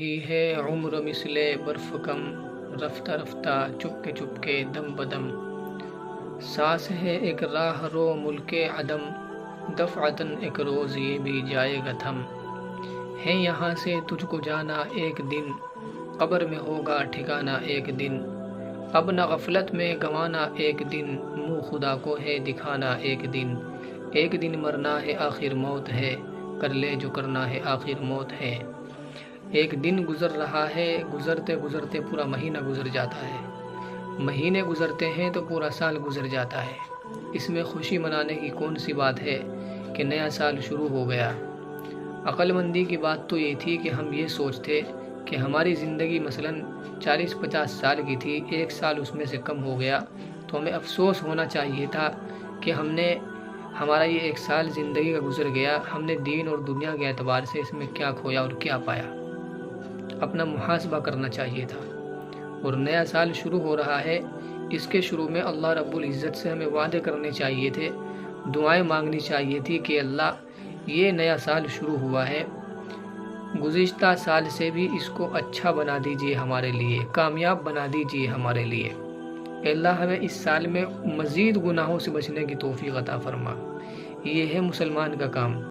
رہی ہے عمر مثل برف کم، رفتہ رفتہ چپ کے دم بدم، سانس ہے ایک راہ رو ملک عدم، دفعتاً ایک روز یہ بھی جائے گا تھم، ہے یہاں سے تجھ کو جانا ایک دن، قبر میں ہوگا ٹھکانا ایک دن، اب نہ غفلت میں گنوانا ایک دن، منہ خدا کو ہے دکھانا ایک دن مرنا ہے آخر موت ہے، کر لے جو کرنا ہے آخر موت ہے۔ ایک دن گزر رہا ہے، گزرتے گزرتے پورا مہینہ گزر جاتا ہے، مہینے گزرتے ہیں تو پورا سال گزر جاتا ہے۔ اس میں خوشی منانے کی کون سی بات ہے کہ نیا سال شروع ہو گیا؟ عقل مندی کی بات تو یہ تھی کہ ہم یہ سوچتے کہ ہماری زندگی مثلاً 40-50 سال کی تھی، ایک سال اس میں سے کم ہو گیا تو ہمیں افسوس ہونا چاہیے تھا کہ ہمارا یہ ایک سال زندگی کا گزر گیا، ہم نے دین اور دنیا کے اعتبار سے اس میں کیا کھویا اور کیا پایا، اپنا محاسبہ کرنا چاہیے تھا۔ اور نیا سال شروع ہو رہا ہے، اس کے شروع میں اللہ رب العزت سے ہمیں وعدے کرنے چاہیے تھے، دعائیں مانگنی چاہیے تھی کہ اللہ یہ نیا سال شروع ہوا ہے، گزشتہ سال سے بھی اس کو اچھا بنا دیجئے ہمارے لیے، کامیاب بنا دیجئے ہمارے لیے۔ اے اللہ ہمیں اس سال میں مزید گناہوں سے بچنے کی توفیق عطا فرما۔ یہ ہے مسلمان کا کام۔